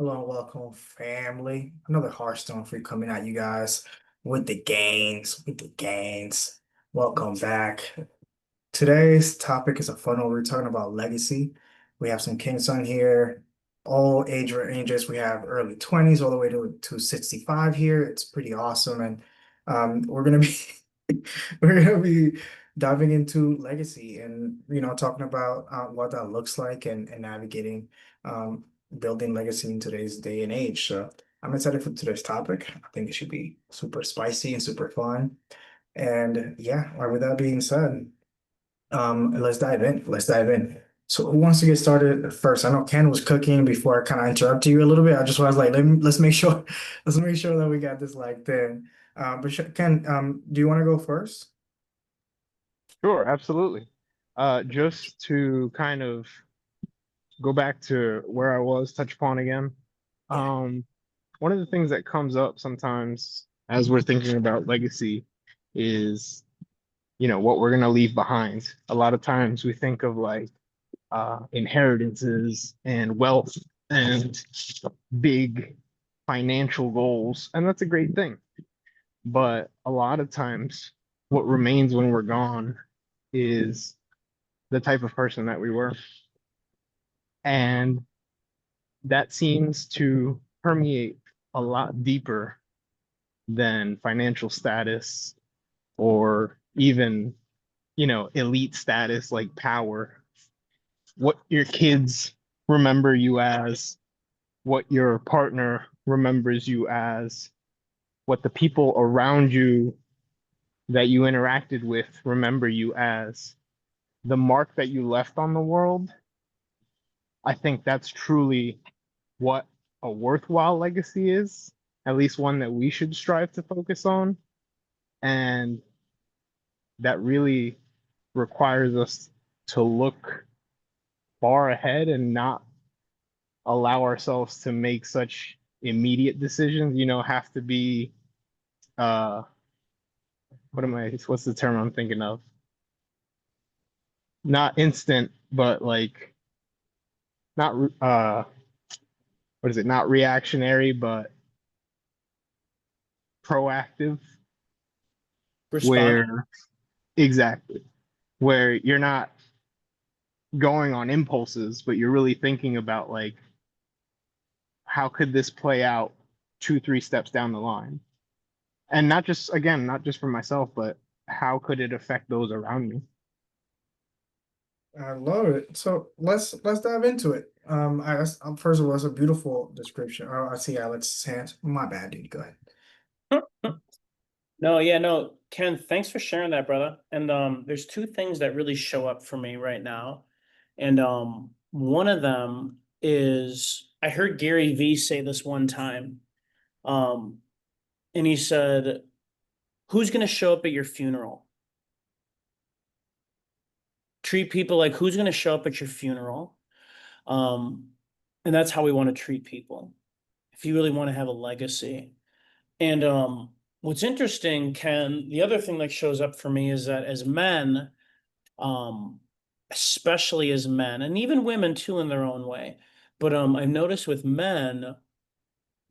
Hello and welcome, family. Another Heartstorm free coming at you guys with the gains. Welcome back. Today's topic is a fun one. We're talking about legacy. We have some kings on here, all age ranges. We have early 20s all the way to 65 here. It's pretty awesome. And we're gonna be we're gonna be diving into legacy and talking about what that looks like and navigating um, building legacy in today's day and age. So I'm excited for today's topic. I think it should be super spicy and super fun. And yeah, with that being said. Let's dive in. Let's dive in. So who wants to get started first? I know Ken was cooking before I kind of interrupted you a little bit. I just was like, let's make sure let's make sure that we got this like then. Ken, do you want to go first? Sure, absolutely. Just to kind of go back to where I was, touch upon again. Yeah. Um, One of the things that comes up sometimes as we're thinking about legacy is, what we're going to leave behind. A lot of times we think of like inheritances and wealth and big financial goals, and that's a great thing. But a lot of times, what remains when we're gone is the type of person that we were. And that seems to permeate a lot deeper than financial status or even, elite status like power. What your kids remember you as, what your partner remembers you as, what the people around you that you interacted with remember you as, the mark that you left on the world. I think that's truly what a worthwhile legacy is, at least one that we should strive to focus on. And that really requires us to look far ahead and not allow ourselves to make such immediate decisions, have to be what's the term I'm thinking of? Not instant, but like not what is it? Not reactionary, but proactive, Respond. where exactly where you're not going on impulses, but you're really thinking about like how could this play out two, three steps down the line? And not just again, not just for myself, but how could it affect those around me? I love it. So let's dive into it. First of all, it's a beautiful description. Oh, I see Alex's hand. My bad, dude. Go ahead. No, yeah, no, Ken, thanks for sharing that, brother. And there's two things that really show up for me right now. And one of them is I heard Gary Vee say this one time. Um, and he said, "Who's gonna show up at your funeral? Treat people like who's gonna show up at your funeral?" Um, and that's how we want to treat people. If you really want to have a legacy. And what's interesting, Ken, the other thing that shows up for me is that as men, um, especially as men, and even women too in their own way, but I've noticed with men,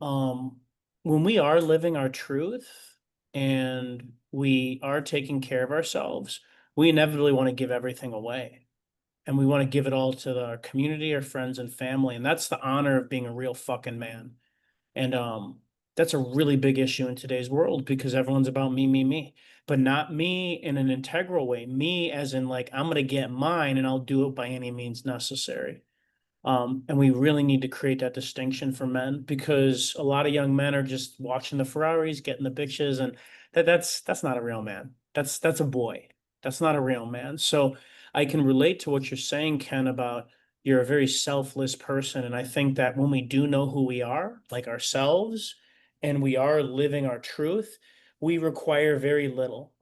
um, when we are living our truth and we are taking care of ourselves, we inevitably want to give everything away. And we want to give it all to our community, our friends and family. And that's the honor of being a real fucking man. And that's a really big issue in today's world because everyone's about me, me, me, but not me in an integral way. Me as in like I'm gonna get mine and I'll do it by any means necessary. And we really need to create that distinction for men because a lot of young men are just watching the Ferraris, getting the bitches, and that's not a real man. That's a boy. That's not a real man. So I can relate to what you're saying, Ken, about you're a very selfless person. And I think that when we do know who we are, like ourselves, and we are living our truth, we require very little.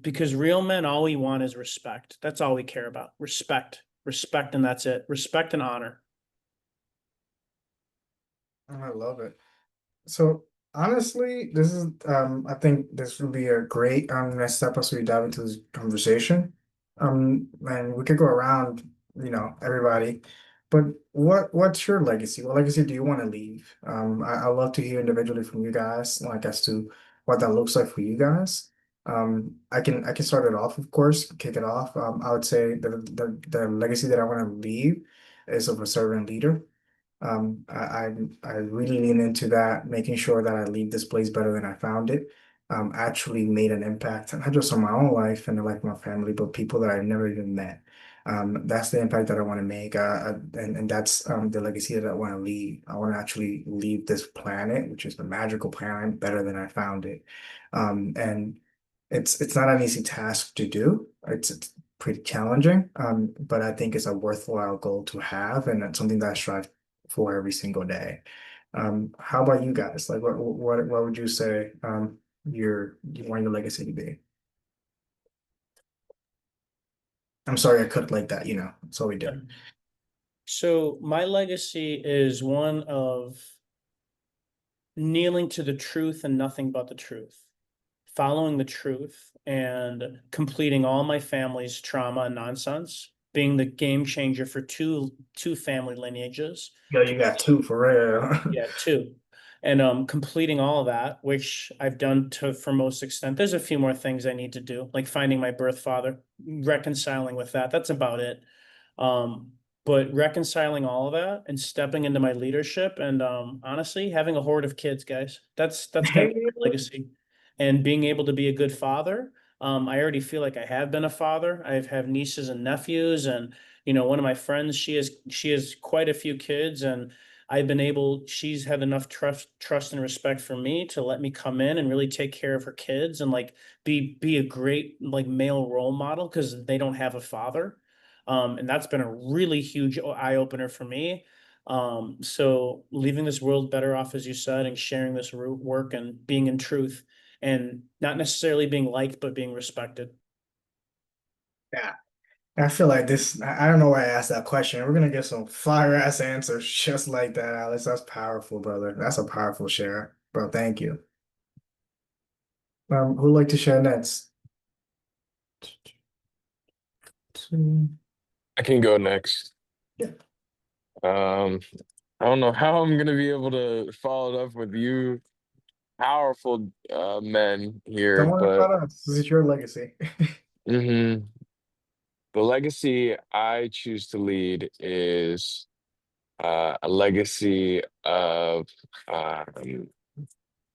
Because real men, all we want is respect. That's all we care about. Respect, respect, and that's it. Respect and honor. I love it. So honestly, this is I think this would be a great next step as we dive into this conversation. And we could go around, everybody. But what's your legacy? What legacy do you want to leave? I love to hear individually from you guys, like as to what that looks like for you guys. I can start it off, of course, kick it off. I would say the legacy that I want to leave is of a servant leader. I really lean into that, making sure that I leave this place better than I found it. Actually made an impact, not just on my own life and the life of my family, but people that I've never even met. That's the impact that I want to make, and that's the legacy that I want to leave. I want to actually leave this planet, which is the magical planet, better than I found it. And it's not an easy task to do. It's pretty challenging, but I think it's a worthwhile goal to have, and it's something that I strive for every single day. How about you guys? Like, what would you say you want your legacy to be? I'm sorry I cooked like that, that's all we Yeah. do. So my legacy is one of kneeling to the truth and nothing but the truth, following the truth and completing all my family's trauma and nonsense, being the game changer for two family lineages. Yo, you got two for real. Yeah, two. And completing all of that, which I've done to for most extent. There's a few more things I need to do, like finding my birth father, reconciling with that. That's about it. Um, but reconciling all of that and stepping into my leadership and honestly having a horde of kids, guys. That's gonna be my legacy. And being able to be a good father. I already feel like I have been a father. I have nieces and nephews, and one of my friends, she has quite a few kids, and she's had enough trust and respect for me to let me come in and really take care of her kids and like be a great like male role model because they don't have a father. And that's been a really huge eye opener for me. So leaving this world better off, as you said, and sharing this work and being in truth and not necessarily being liked, but being respected. Yeah, I feel like this. I don't know why I asked that question. We're gonna get some fire ass answers just like that, Alex. That's powerful, brother. That's a powerful share, bro. Thank you. Who'd like to share next? I can go next. Yeah. Um, I don't know how I'm gonna be able to follow it up with you powerful men here, Don't worry but about us. This is your legacy. mhm. The legacy I choose to lead is a legacy of I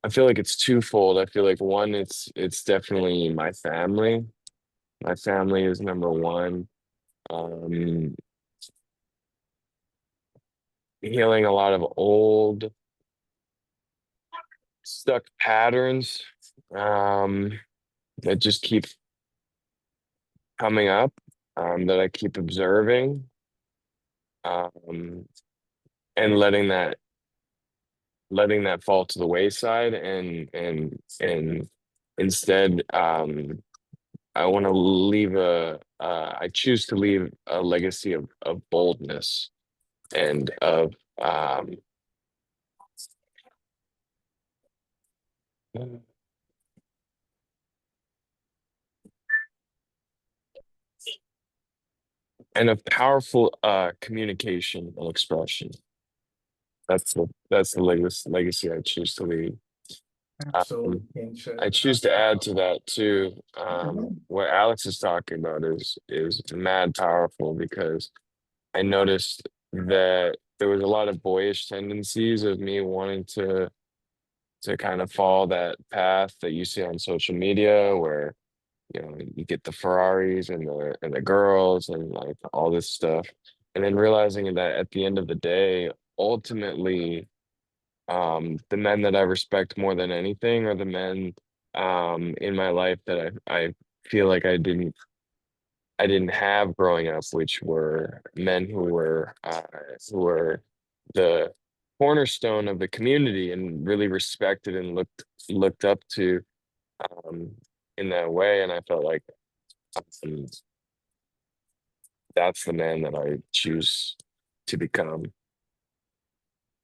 feel like it's twofold. I feel like one, it's definitely my family. My family is number one. Um, Healing a lot of old stuck patterns um, that just keep coming up, that I keep observing, um, and letting that fall to the wayside, and instead, I want to leave I choose to leave a legacy of boldness and of um, and of powerful communication and expression. That's the legacy I choose to leave. Absolutely. Um, And I shit. choose to add to that too. Mhm. What Alex is talking about is mad powerful because I noticed that there was a lot of boyish tendencies of me wanting to kind of follow that path that you see on social media where you get the Ferraris and the girls and like all this stuff. And then realizing that at the end of the day, ultimately the men that I respect more than anything are the men in my life that I feel like I didn't have growing up, which were men who were the cornerstone of the community and really respected and looked up to um, in that way. And I felt like um, that's the man that I choose to become.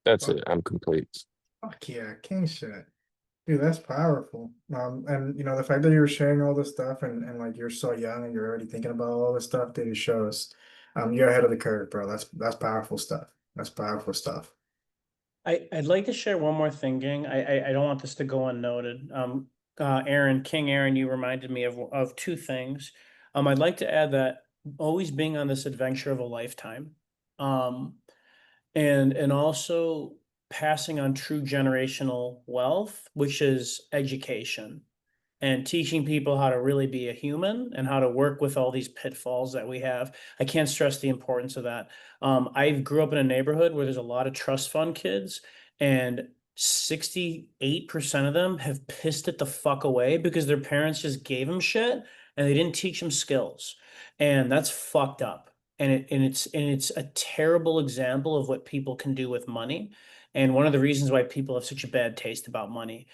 That's Fuck, it. I'm complete. fuck yeah, king shit. Dude, that's powerful. And the fact that you're sharing all this stuff and like you're so young and you're already thinking about all this stuff, dude, it shows. You're ahead of the curve, bro. That's powerful stuff. That's powerful stuff. I'd like to share one more thing, gang. I don't want this to go unnoted. Aaron, King Aaron, you reminded me of two things. I'd like to add that always being on this adventure of a lifetime, um, and also passing on true generational wealth, which is education and teaching people how to really be a human and how to work with all these pitfalls that we have. I can't stress the importance of that. I grew up in a neighborhood where there's a lot of trust fund kids, and 68% of them have pissed it the fuck away because their parents just gave them shit and they didn't teach them skills. And that's fucked up. And it's a terrible example of what people can do with money. And one of the reasons why people have such a bad taste about money.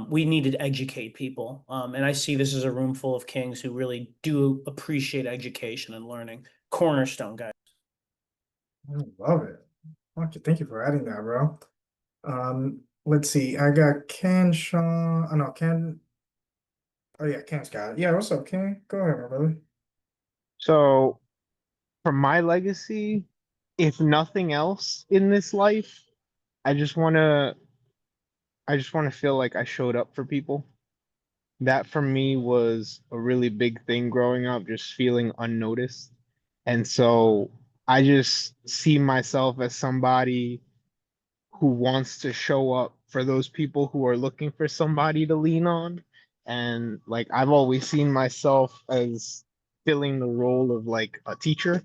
We need to educate people. And I see this as a room full of kings who really do appreciate education and learning. Cornerstone, guys. I love it. Thank you for adding that, bro. Let's see. I got Ken, Sean. Oh no, Ken. Oh yeah, Ken's got it. Yeah, what's up, Ken? Go ahead, my brother. So for my legacy, if nothing else in this life, I just want to I just want to feel like I showed up for people. That for me was a really big thing growing up, just feeling unnoticed. And so I just see myself as somebody who wants to show up for those people who are looking for somebody to lean on. And like I've always seen myself as filling the role of like a teacher.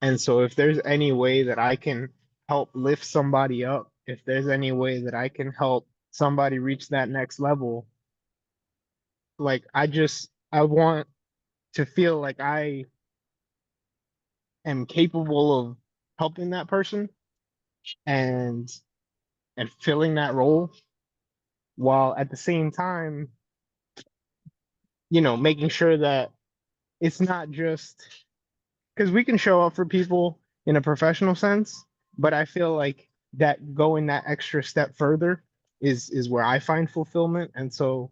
And so if there's any way that I can help lift somebody up, if there's any way that I can help somebody reach that next level, like I want to feel like I am capable of helping that person and filling that role while at the same time, making sure that it's not just because we can show up for people in a professional sense, but I feel like that going that extra step further is where I find fulfillment. And so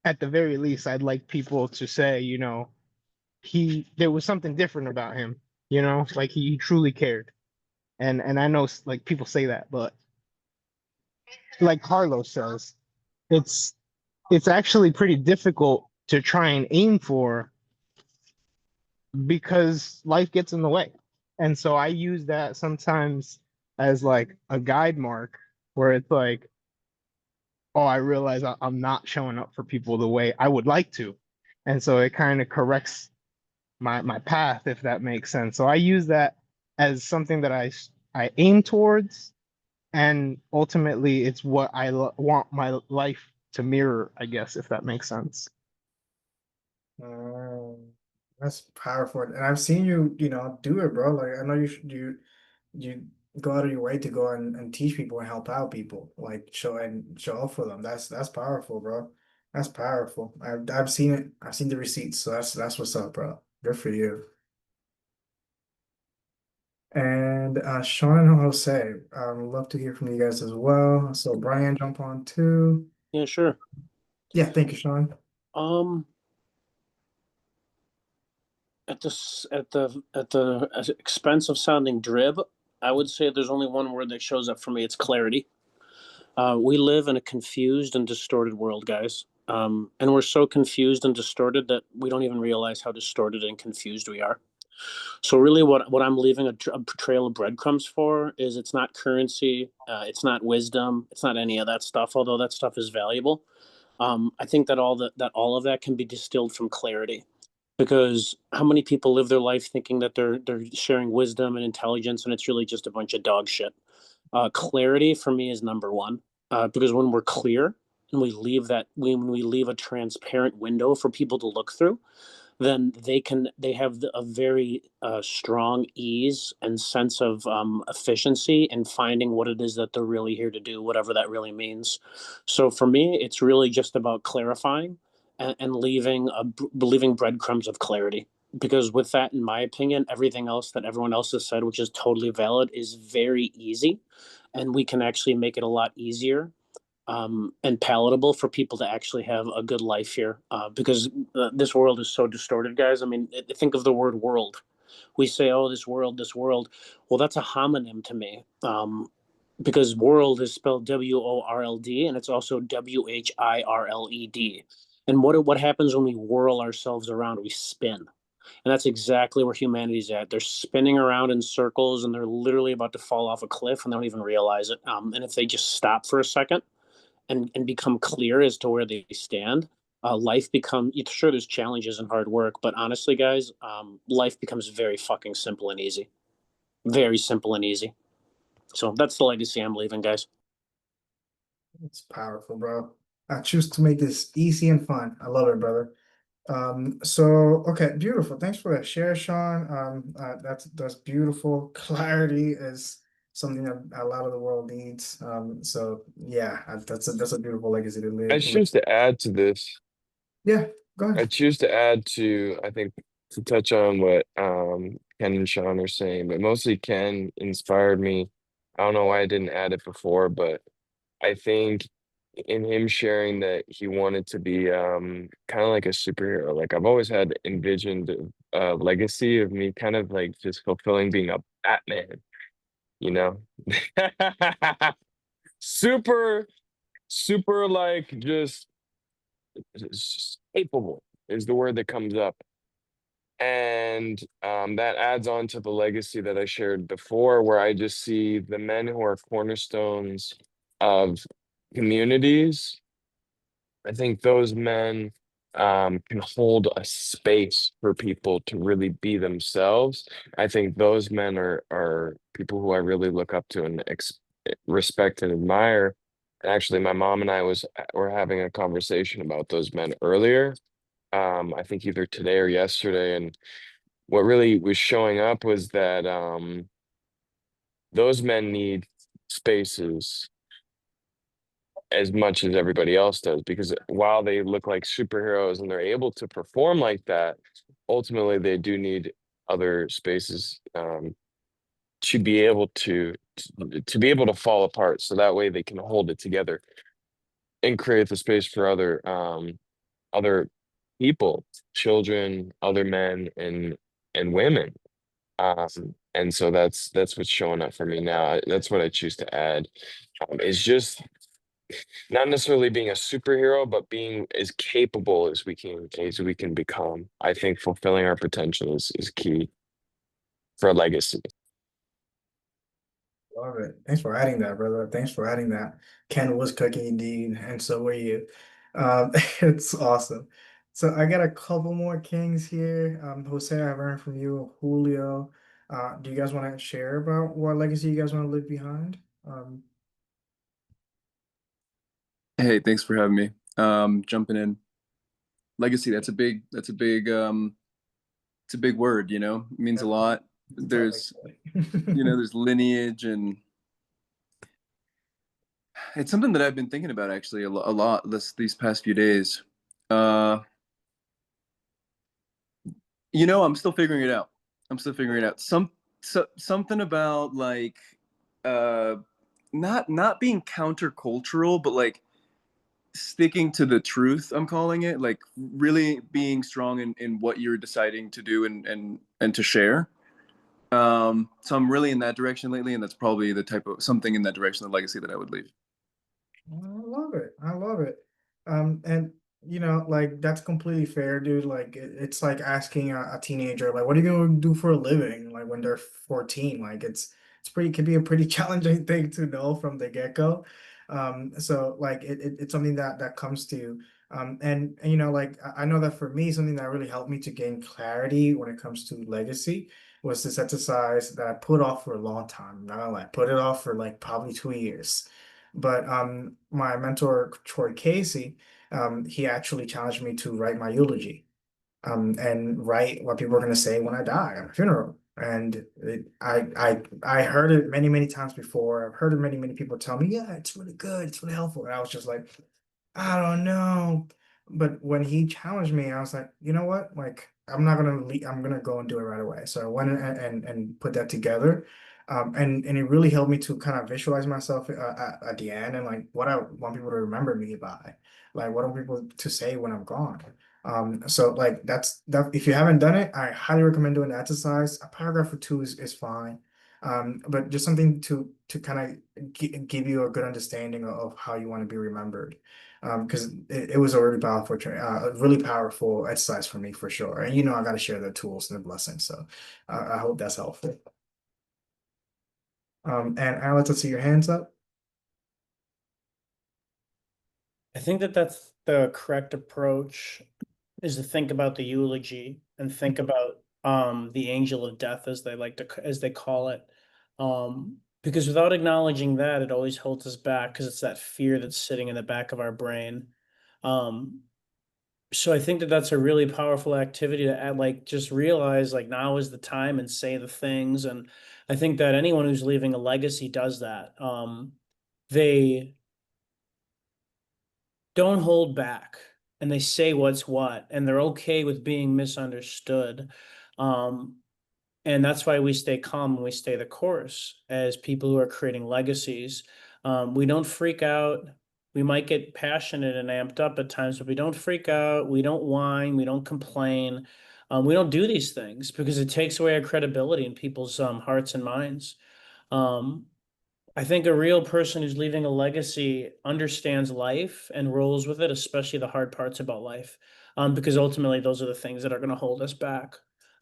at the very least, I'd like people to say, there was something different about him, like he truly cared. And I know like people say that, but like Carlos says, it's it's actually pretty difficult to try and aim for because life gets in the way. And so I use that sometimes as like a guide mark where it's like, oh, I realize I'm not showing up for people the way I would like to. And so it kind of corrects my path, if that makes sense. So I use that as something that I aim towards, and ultimately it's what want my life to mirror, I guess, if that makes sense. Um, that's powerful, and I've seen you, do it, bro. Like I know you go out of your way to go and teach people and help out people, like show up for them. That's powerful, bro. That's powerful. I've seen it. I've seen the receipts, so that's what's up, bro. Good for you. And Sean and Jose, love to hear from you guys as well. So Brian, jump on too. Yeah, sure. Yeah, thank you, Sean. Um, at the expense of sounding drib, I would say there's only one word that shows up for me. It's clarity. We live in a confused and distorted world, guys. And we're so confused and distorted that we don't even realize how distorted and confused we are. So really, what I'm leaving a trail of breadcrumbs for is it's not currency, it's not wisdom, it's not any of that stuff. Although that stuff is valuable, I think that all of that can be distilled from clarity. Because how many people live their life thinking that they're sharing wisdom and intelligence, and it's really just a bunch of dog shit. Clarity for me is number one, because when we're clear and when we leave a transparent window for people to look through, then they have a very strong ease and sense of efficiency in finding what it is that they're really here to do, whatever that really means. So for me, it's really just about clarifying and leaving breadcrumbs of clarity. Because with that, in my opinion, everything else that everyone else has said, which is totally valid, is very easy, and we can actually make it a lot easier and palatable for people to actually have a good life here. Because this world is so distorted, guys. I mean, think of the word world. We say, oh, this world, this world. Well, that's a homonym to me. Because world is spelled WORLD and it's also WHIRLED. And what happens when we whirl ourselves around? We spin. And that's exactly where humanity's at. They're spinning around in circles and they're literally about to fall off a cliff and they don't even realize it. And if they just stop for a second and become clear as to where they stand, life become sure there's challenges and hard work, but honestly, guys, life becomes very fucking simple and easy. Very simple and easy. So that's the legacy I'm leaving, guys. It's powerful, bro. I choose to make this easy and fun. I love it, brother. So okay, beautiful. Thanks for that share, Sean. That's beautiful. Clarity is something that a lot of the world needs. So yeah, that's a beautiful legacy to I live. choose to add to this. Yeah, go I ahead. choose to add to, I think, to touch on what Ken and Sean are saying, but mostly Ken inspired me. I don't know why I didn't add it before, but I think in him sharing that he wanted to be kind of like a superhero. Like I've always had envisioned a legacy of me kind of like just fulfilling being a Batman, you know? Super, super like just capable is the word that comes up. And that adds on to the legacy that I shared before, where I just see the men who are cornerstones of communities. I think those men can hold a space for people to really be themselves. I think those men are people who I really look up to and respect and admire. And actually, my mom and I were having a conversation about those men earlier. I think either today or yesterday, and what really was showing up was that those men need spaces as much as everybody else does, because while they look like superheroes and they're able to perform like that, ultimately they do need other spaces to be able to be able to fall apart, so that way they can hold it together and create the space for other people, children, other men and women. And so that's what's showing up for me now. That's what I choose to add. Is just not necessarily being a superhero, but being as capable as we can become. I think fulfilling our potential is key for a legacy. Love it. Thanks for adding that, brother. Thanks for adding that. Ken was cooking indeed, and so were you. It's awesome. So I got a couple more kings here. Jose, I've learned from you, Julio. Do you guys want to share about what legacy you guys want to leave behind? Hey, thanks for having me. Jumping in. Legacy, it's a big word, It means a lot. There's there's lineage, and it's something that I've been thinking about actually a lot these past few days. I'm still figuring it out. Something about like not being countercultural, but like sticking to the truth, I'm calling it, like really being strong in what you're deciding to do and to share. So I'm really in that direction lately, and that's probably the type of something in that direction, the legacy that I would leave. I love it. I love it. And like that's completely fair, dude. Like it's like asking a teenager, like, what are you gonna do for a living? Like when they're 14, like it's pretty could be a pretty challenging thing to know from the get-go. So like it's something that comes to you. And like I know that for me, something that really helped me to gain clarity when it comes to legacy was this exercise that I put off for a long time. I'm not gonna lie, put it off for like probably 2 years. But my mentor, Troy Casey, he actually challenged me to write my eulogy and write what people are going to say when I die at my funeral. And I heard it many, many times before. I've heard it many, many people tell me, yeah, it's really good. It's really helpful. And I was just like, I don't know. But when he challenged me, I was like, you know what? Like, I'm not gonna leave, I'm gonna go and do it right away. So I went and put that together. And it really helped me to kind of visualize myself at the end and like what I want people to remember me by, like what I want people to say when I'm gone. So like that if you haven't done it, I highly recommend doing the exercise. A paragraph or two is fine. But just something to kind of give you a good understanding of how you want to be remembered. Because it was a really powerful exercise for me for sure. And I got to share the tools and the blessings. So I hope that's helpful. And Alex, let's see your hands up. I think that that's the correct approach, is to think about the eulogy and think about the angel of death, as they call it. Because without acknowledging that, it always holds us back, because it's that fear that's sitting in the back of our brain. Um, so I think that that's a really powerful activity to add, like, just realize like now is the time and say the things. And I think that anyone who's leaving a legacy does that. They don't hold back, and they say what's what, and they're okay with being misunderstood. Um, and that's why we stay calm and we stay the course as people who are creating legacies. We don't freak out. We might get passionate and amped up at times, but we don't freak out. We don't whine. We don't complain. We don't do these things because it takes away our credibility in people's hearts and minds. Um, I think a real person who's leaving a legacy understands life and rolls with it, especially the hard parts about life, because ultimately those are the things that are going to hold us back.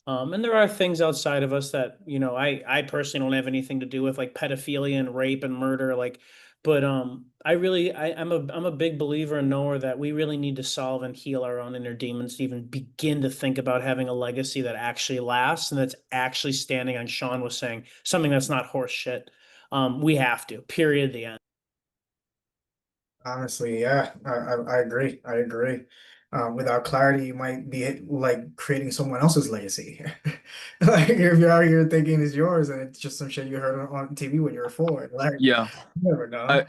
And there are things outside of us that, I personally don't have anything to do with, like pedophilia and rape and murder, like, but I'm a big believer and knower that we really need to solve and heal our own inner demons to even begin to think about having a legacy that actually lasts and that's actually standing on, Sean was saying, something that's not horse shit. We have to, period, the end. Honestly, yeah, I agree. I agree. Without clarity, you might be like creating someone else's legacy. Like if you're out here thinking it's yours and it's just some shit you heard on TV when you were four. Like Yeah. you never know. I,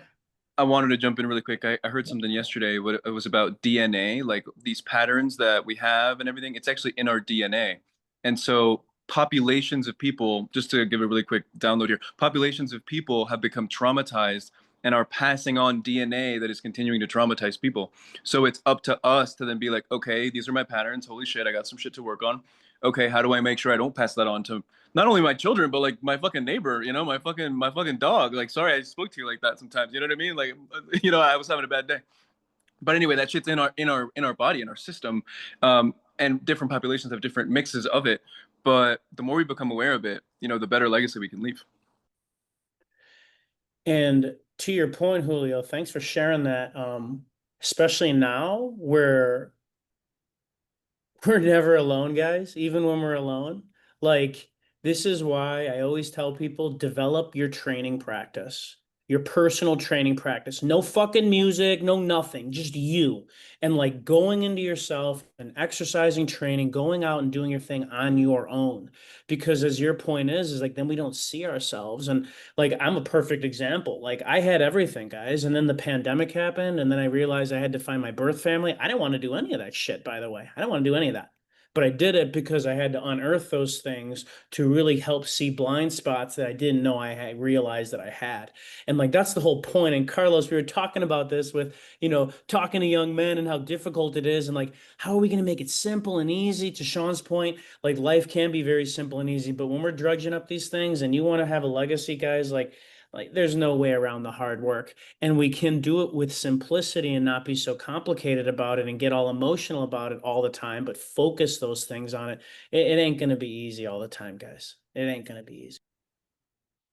I wanted to jump in really quick. I heard something yesterday. What it was about DNA, like these patterns that we have and everything. It's actually in our DNA, and so populations of people. Just to give a really quick download here, populations of people have become traumatized and are passing on DNA that is continuing to traumatize people. So it's up to us to then be like, okay, these are my patterns. Holy shit, I got some shit to work on. Okay, how do I make sure I don't pass that on to not only my children, but like my fucking neighbor, my fucking dog. Like, sorry, I spoke to you like that sometimes. You know what I mean? Like, I was having a bad day. But anyway, that shit's in our body, in our system, and different populations have different mixes of it. But the more we become aware of it, the better legacy we can leave. And to your point, Julio, thanks for sharing that. Especially now where we're never alone, guys, even when we're alone. Like, this is why I always tell people, develop your training practice, your personal training practice. No fucking music, no nothing, just you. And like going into yourself and exercising, training, going out and doing your thing on your own. Because as your point is like then we don't see ourselves. And like I'm a perfect example. Like I had everything, guys, and then the pandemic happened, and then I realized I had to find my birth family. I didn't want to do any of that shit, by the way. I didn't want to do any of that. But I did it because I had to unearth those things to really help see blind spots that I didn't know I had realized that I had. And like that's the whole point. And Carlos, we were talking about this with, talking to young men and how difficult it is, and like how are we going to make it simple and easy? To Sean's point, like life can be very simple and easy, but when we're drudging up these things and you want to have a legacy, guys, like there's no way around the hard work. And we can do it with simplicity and not be so complicated about it and get all emotional about it all the time, but focus those things on it. It ain't going to be easy all the time, guys. It ain't going to be easy.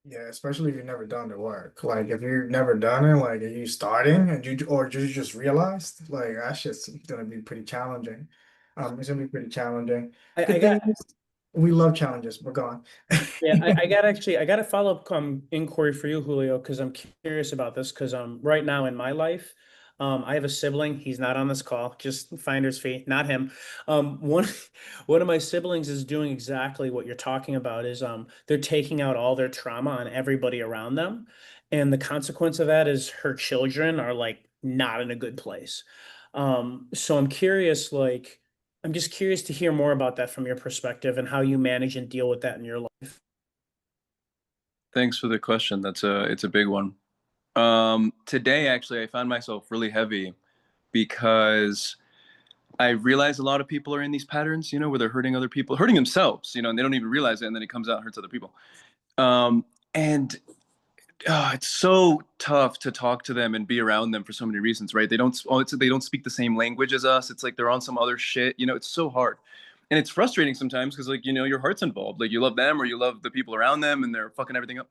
Yeah, especially if you've never done the work. Like if you've never done it, like are you starting and you just realized, like that's just gonna be pretty challenging. It's gonna be pretty challenging. I Good thing got is we love challenges. We're gone. Yeah, I got a follow-up inquiry for you, Julio, because I'm curious about this. Because right now in my life, I have a sibling. He's not on this call, just finder's fee, not him. One one of my siblings is doing exactly what you're talking about. Is they're taking out all their trauma on everybody around them, and the consequence of that is her children are like not in a good place. So I'm curious, like. I'm just curious to hear more about that from your perspective and how you manage and deal with that in your life. Thanks for the question. It's a big one. Today, actually, I found myself really heavy because I realize a lot of people are in these patterns, you know, where they're hurting other people, hurting themselves, you know, and they don't even realize it, and then it comes out and hurts other people. And it's so tough to talk to them and be around them for so many reasons, right? They don't speak the same language as us. It's like they're on some other shit, you know. It's so hard, and it's frustrating sometimes because, like, you know, your heart's involved. Like, you love them or you love the people around them, and they're fucking everything up.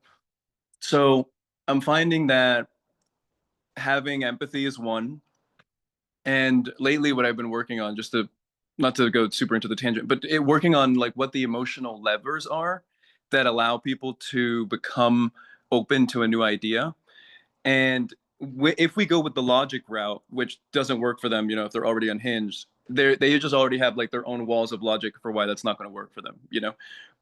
So I'm finding that having empathy is one. And lately, what I've been working on, just to not to go super into the tangent, but working on like what the emotional levers are that allow people to become open to a new idea. And if we go with the logic route, which doesn't work for them, you know, if they're already unhinged, they just already have like their own walls of logic for why that's not going to work for them, you know.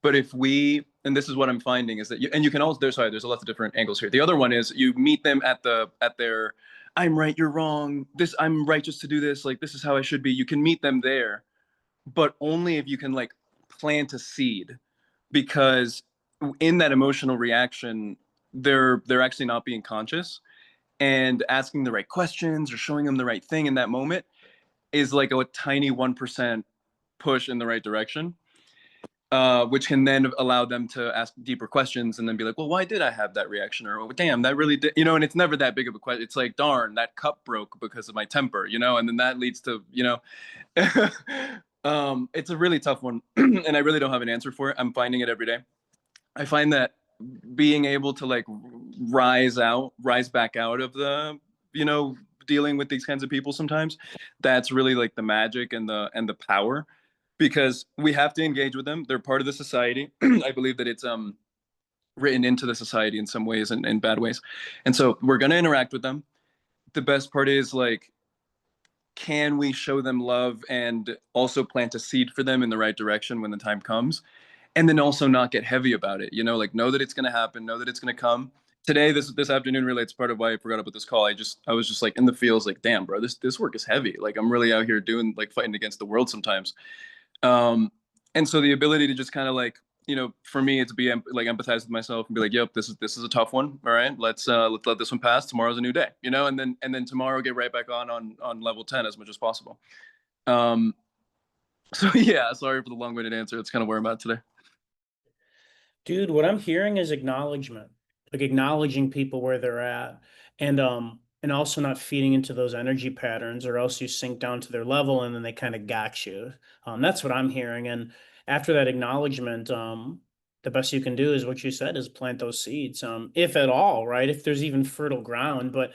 But if we, and this is what I'm finding, is that and you can also, there's a lot of different angles here. The other one is you meet them at their I'm right, you're wrong, this I'm righteous to do this, like this is how I should be. You can meet them there, but only if you can like plant a seed, because in that emotional reaction, they're actually not being conscious, and asking the right questions or showing them the right thing in that moment is like a tiny 1% push in the right direction, which can then allow them to ask deeper questions and then be like, well, why did I have that reaction? Or, oh, damn, that really did, you know. And it's never that big of a question. It's like, darn, that cup broke because of my temper, you know. And then that leads to, you know, it's a really tough one. And I really don't have an answer for it. I'm finding it every day. I find that being able to like rise back out of the, you know, dealing with these kinds of people sometimes, that's really like the magic and the power, because we have to engage with them. They're part of the society. I believe that it's written into the society in some ways and in bad ways, and so we're going to interact with them. The best part is like, can we show them love and also plant a seed for them in the right direction when the time comes, and then also not get heavy about it, you know, like know that it's going to happen, know that it's going to come. Today, this afternoon, relates part of why I forgot about this call. I was just like in the fields, like, damn, bro, this work is heavy. Like, I'm really out here doing, like, fighting against the world sometimes. And so the ability to just kind of like, you know, for me, it's be like empathize with myself and be like, yep, this is a tough one. All right, let's let this one pass. Tomorrow's a new day, you know, and then tomorrow get right back on level 10 as much as possible. So yeah, sorry for the long-winded answer. It's kind of where I'm at today. Dude, what I'm hearing is acknowledgement, like acknowledging people where they're at, and also not feeding into those energy patterns, or else you sink down to their level and then they kind of got you. That's what I'm hearing. And after that acknowledgement, the best you can do is what you said, is plant those seeds, if at all, right? If there's even fertile ground. But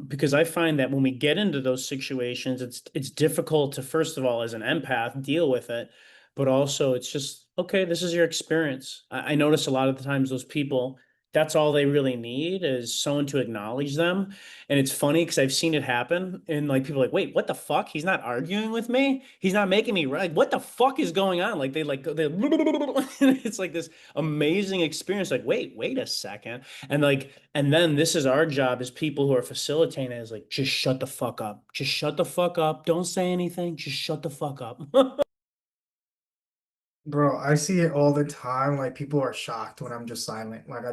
because I find that when we get into those situations, it's difficult to, first of all, as an empath, deal with it, but also it's just, okay, this is your experience. I notice a lot of the times those people, that's all they really need is someone to acknowledge them. And it's funny because I've seen it happen, and like people are like, wait, what the fuck? He's not arguing with me. He's not making me right. What the fuck is going on? Like it's like this amazing experience. Like, wait a second. And like, and then this is our job as people who are facilitating it, is like, just shut the fuck up. Just shut the fuck up. Don't say anything. Just shut the fuck up. Bro, I see it all the time. Like, people are shocked when I'm just silent. Like,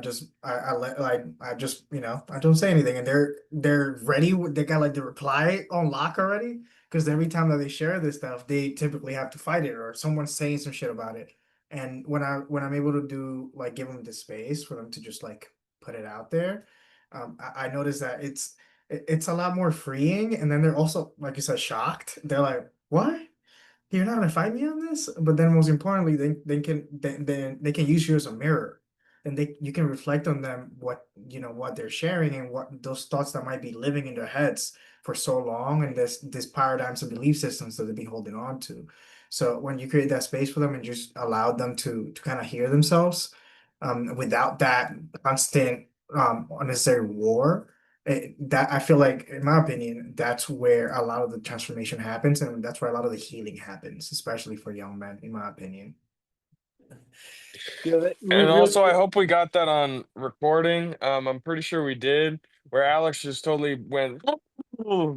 I let, like, I just, you know, I don't say anything, and they're ready. They got like the reply on lock already. Because every time that they share this stuff, they typically have to fight it, or someone's saying some shit about it. And when I'm able to do, like, give them the space for them to just like put it out there, I notice that it's a lot more freeing. And then they're also, like you said, shocked. They're like, what? You're not gonna fight me on this? But then most importantly, they can use you as a mirror. And you can reflect on them, what, you know, what they're sharing, and what those thoughts that might be living in their heads for so long, and this paradigms and belief systems that they've been holding on to. So when you create that space for them and just allow them to kind of hear themselves, without that constant unnecessary war, that I feel like, in my opinion, that's where a lot of the transformation happens, and that's where a lot of the healing happens, especially for young men, in my opinion. You know, And also, I hope we got that on recording. I'm pretty sure we did, where Alex just totally went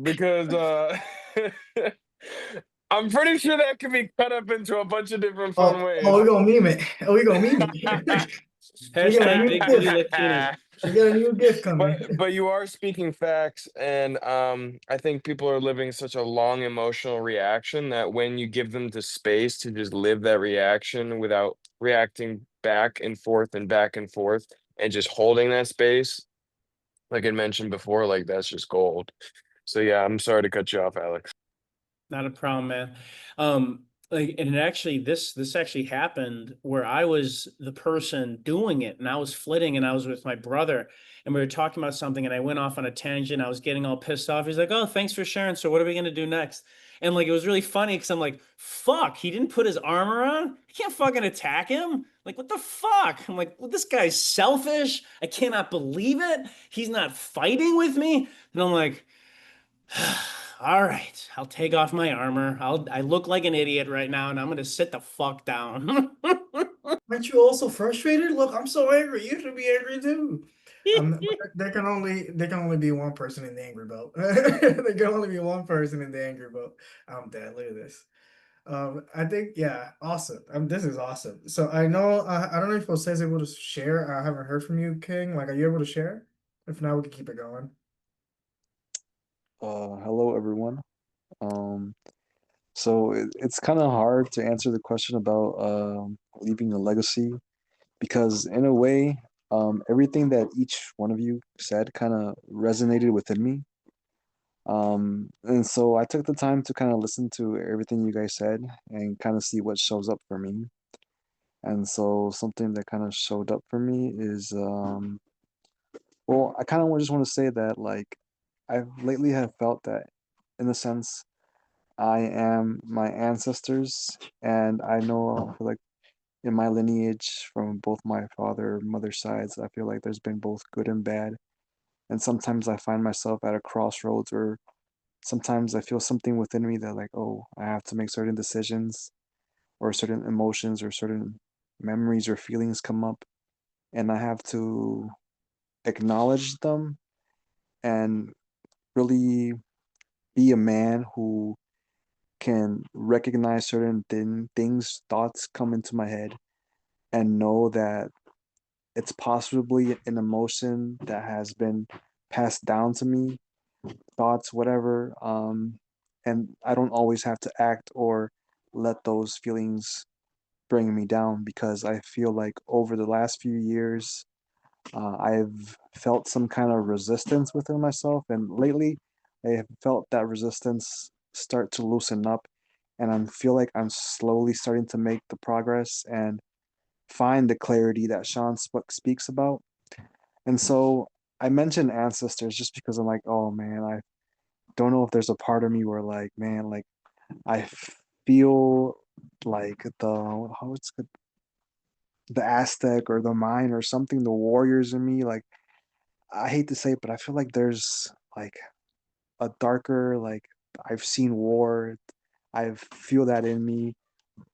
because I'm pretty sure that can be cut up into a bunch of different fun Oh, ways. we gonna meme it. Oh, we gonna meme it. We got a Hashtag new Big Booty gift. Latino. We got a new gift But coming. but you are speaking facts, and I think people are living such a long emotional reaction that when you give them the space to just live that reaction without reacting back and forth, and just holding that space, like I mentioned before, like that's just gold. So yeah, I'm sorry to cut you off, Alex. Not a problem, man. Like, and it actually, this actually happened where I was the person doing it, and I was flitting, and I was with my brother, and we were talking about something, and I went off on a tangent. I was getting all pissed off. He's like, "Oh, thanks for sharing. So what are we gonna do next?" And like, it was really funny because I'm like, "Fuck, he didn't put his armor on. I can't fucking attack him. Like, what the fuck?" I'm like, "Well, this guy's selfish. I cannot believe it. He's not fighting with me." And I'm like, all right, I'll take off my armor. I look like an idiot right now, and I'm gonna sit the fuck down. Aren't you also frustrated? Look, I'm so angry. You should be angry too. There can only be one person in the angry boat. There can only be one person in the angry boat. I'm dead. Look at this. I think yeah, awesome. This is awesome. So I know I don't know if Jose is able to share. I haven't heard from you, King. Like, are you able to share? If not, we can keep it going. Hello everyone. Um, so it's kind of hard to answer the question about leaving a legacy because in a way, everything that each one of you said kind of resonated within me. And so I took the time to kind of listen to everything you guys said and kind of see what shows up for me. And so something that kind of showed up for me is well, I kind of just want to say that like I've lately have felt that in a sense I am my ancestors, and I know I feel like in my lineage from both my father and mother sides, I feel like there's been both good and bad. And sometimes I find myself at a crossroads, or sometimes I feel something within me that like, oh, I have to make certain decisions, or certain emotions, or certain memories or feelings come up, and I have to acknowledge them and really be a man who can recognize certain things, thoughts come into my head, and know that it's possibly an emotion that has been passed down to me, thoughts, whatever. And I don't always have to act or let those feelings bring me down because I feel like over the last few years, I've felt some kind of resistance within myself, and lately, I have felt that resistance start to loosen up, and I feel like I'm slowly starting to make the progress and find the clarity that Sean speaks about. And so I mentioned ancestors just because I'm like, oh man, I don't know if there's a part of me where like, man, like I feel like how it's the Aztec or the Mayan or something, the warriors in me, like I hate to say it, but I feel like there's like a darker, like I've seen war, I feel that in me,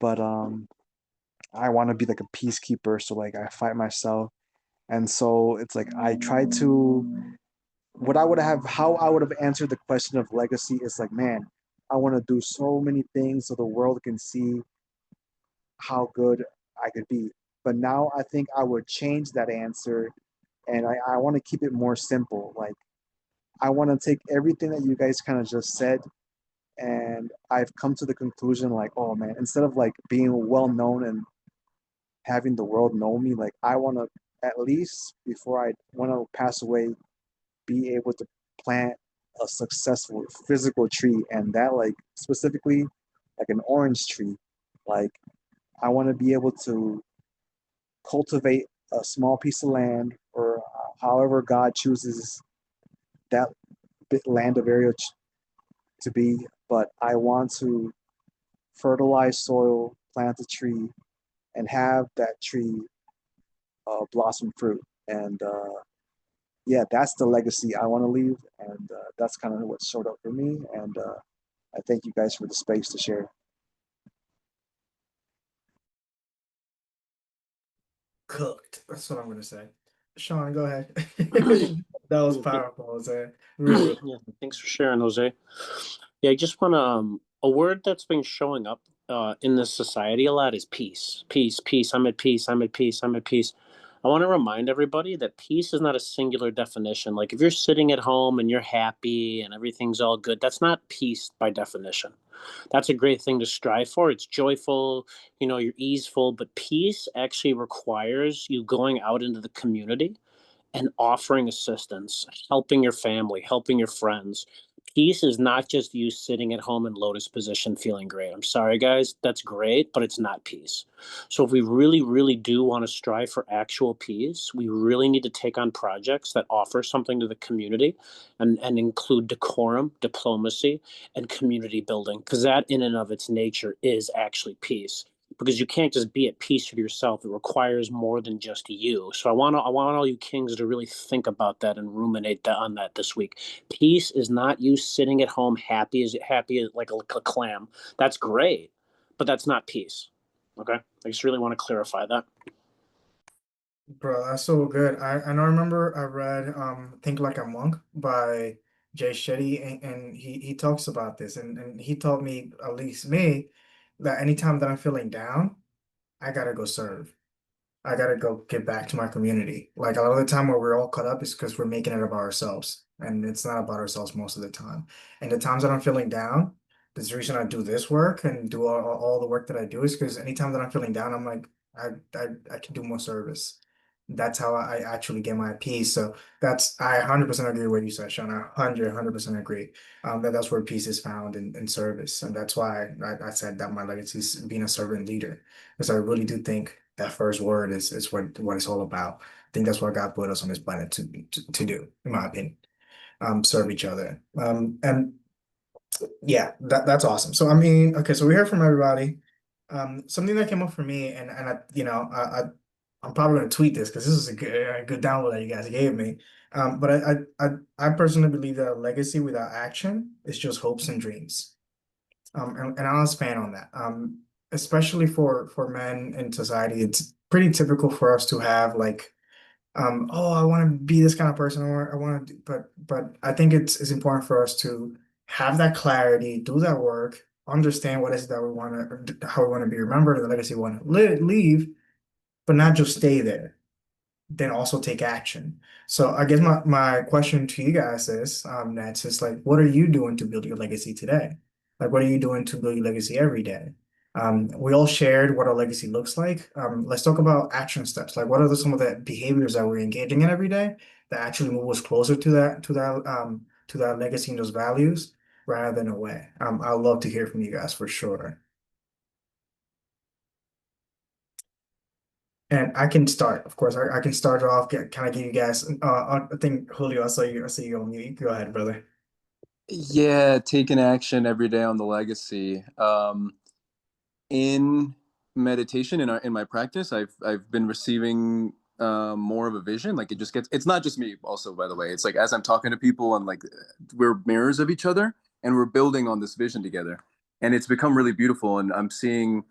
but I want to be like a peacekeeper, so like I fight myself, and so it's like I try to what I would have how I would have answered the question of legacy is like, man, I want to do so many things so the world can see how good I could be. But now I think I would change that answer, and I want to keep it more simple. Like I want to take everything that you guys kind of just said, and I've come to the conclusion like, oh man, instead of like being well known and having the world know me, like I want to at least before I want to pass away, be able to plant a successful physical tree, and that like specifically like an orange tree. Like I want to be able to cultivate a small piece of land, or however God chooses that land of area to be, but I want to fertilize soil, plant a tree, and have that tree blossom fruit. And yeah, that's the legacy I want to leave, and that's kind of what showed up for me. And I thank you guys for the space to share. Cooked. That's what I'm gonna say. Sean, go ahead. That was powerful, Jose. Really, really. Yeah, thanks for sharing, Jose. Yeah, I just want to a word that's been showing up in this society a lot is peace. Peace, peace. I'm at peace. I'm at peace. I'm at peace. I want to remind everybody that peace is not a singular definition. Like if you're sitting at home and you're happy and everything's all good, that's not peace by definition. That's a great thing to strive for. It's joyful, you're easeful, but peace actually requires you going out into the community and offering assistance, helping your family, helping your friends. Peace is not just you sitting at home in lotus position feeling great. I'm sorry, guys, that's great, but it's not peace. So, if we really, really do want to strive for actual peace, we really need to take on projects that offer something to the community and include decorum, diplomacy, and community building, because that, in and of its nature, is actually peace because you can't just be at peace with yourself. It requires more than just you. So I want all you kings to really think about that and ruminate on that this week. Peace is not you sitting at home happy as like a clam. That's great, but that's not peace. Okay, I just really want to clarify that. Bro, that's so good. I remember I read Think Like a Monk by Jay Shetty, and he talks about this, and he told me, at least me, that anytime that I'm feeling down, I gotta go serve. I gotta go get back to my community. Like a lot of the time where we're all caught up is because we're making it about ourselves. And it's not about ourselves most of the time. And the times that I'm feeling down, the reason I do this work and do all the work that I do is because anytime that I'm feeling down, I'm like, I can do more service. That's how I actually get my peace. So I 100% agree with what you said, Sean. I 100% agree. That's where peace is found in service. And that's why I said that my legacy is being a servant leader. Because I really do think that first word is what it's all about. I think that's what God put us on this planet to do, in my opinion. Serve each other. And yeah, that's awesome. So I mean, okay, so we heard from everybody. Something that came up for me, and I'm probably gonna tweet this because this is a good download that you guys gave me. But I personally believe that a legacy without action is just hopes and dreams. And I'll expand on that. Especially for men in society, it's pretty typical for us to have like, oh, I want to be this kind of person, or I want to, but I think it's important for us to have that clarity, do that work, understand what is it that we want to, how we want to be remembered, the legacy we want to leave, but not just stay there, then also take action. So I guess my question to you guys is, Nets, is like, what are you doing to build your legacy today? Like, what are you doing to build your legacy every day? We all shared what our legacy looks like. Let's talk about action steps. Like, what are some of the behaviors that we're engaging in every day that actually move us closer to that legacy and those values rather than away? I'd love to hear from you guys for sure. And I can start, of course. I can start off. Can I give you guys? I think Julio, I see you on mute. Go ahead, brother. Yeah, taking action every day on the legacy. In meditation, in my practice, I've been receiving more of a vision. Like it's not just me. Also, by the way, it's like as I'm talking to people and like we're mirrors of each other, and we're building on this vision together, and it's become really beautiful. And I'm seeing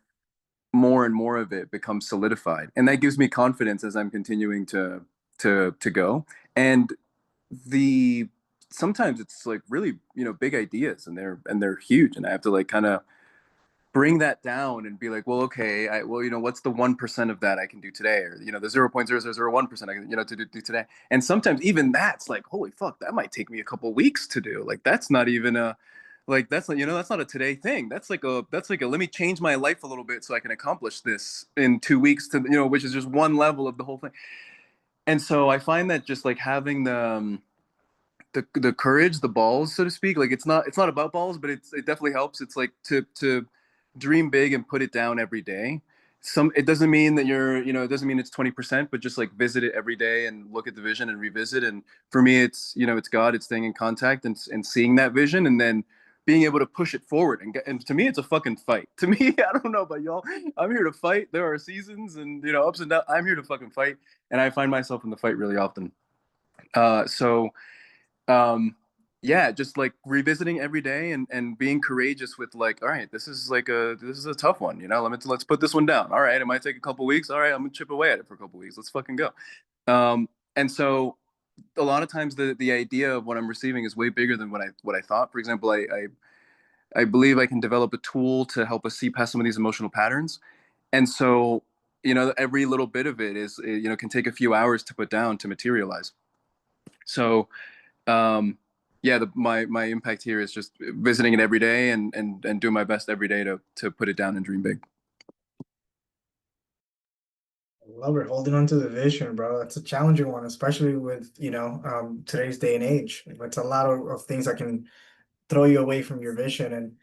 more and more of it become solidified, and that gives me confidence as I'm continuing to go. And the sometimes it's like really big ideas, and they're huge, and I have to like kind of bring that down and be like, well, okay, what's the 1% of that I can do today, or the 0.0001% I can to do today. And sometimes even that's like, holy fuck, that might take me a couple weeks to do. Like that's not even a like that's not a today thing. That's like a let me change my life a little bit so I can accomplish this in 2 weeks to which is just one level of the whole thing. And so I find that just like having the courage, the balls, so to speak. Like it's not about balls, but it definitely helps. It's like to dream big and put it down every day. It doesn't mean that it doesn't mean it's 20%, but just like visit it every day and look at the vision and revisit. And for me, it's God, it's staying in contact and seeing that vision and then being able to push it forward. And to me, it's a fucking fight. To me, I don't know about y'all. I'm here to fight. There are seasons and ups and downs. I'm here to fucking fight, and I find myself in the fight really often. So yeah, just like revisiting every day and being courageous with like, all right, this is a tough one, let's put this one down. All right, it might take a couple weeks. All right, I'm gonna chip away at it for a couple weeks. Let's fucking go. And so a lot of times the idea of what I'm receiving is way bigger than what I thought. For example, I believe I can develop a tool to help us see past some of these emotional patterns. And so you know, every little bit of it is, you know, can take a few hours to put down to materialize. So yeah, my impact here is just visiting it every day and doing my best every day to put it down and dream big. Love it, holding on to the vision, bro. That's a challenging one, especially with, today's day and age. It's a lot of things that can throw you away from your vision, and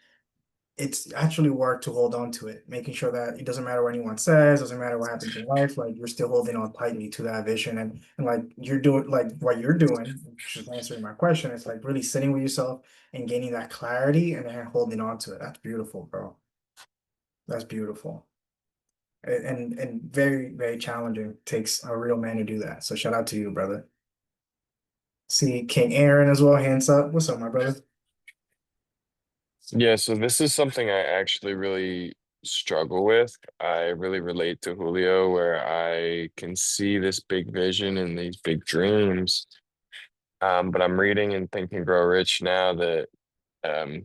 it's actually work to hold on to it, making sure that it doesn't matter what anyone says, doesn't matter what happens in life, like you're still holding on tightly to that vision, and like you're doing, like what you're doing, just answering my question, it's like really sitting with yourself and gaining that clarity and then holding on to it. That's beautiful, bro. That's beautiful. And very, very challenging. Takes a real man to do that. So shout out to you, brother. See King Aaron as well, hands up. What's up, my brother? Yeah, so this is something I actually really struggle with. I really relate to Julio, where I can see this big vision and these big dreams. But I'm reading and Think and Grow Rich now that um,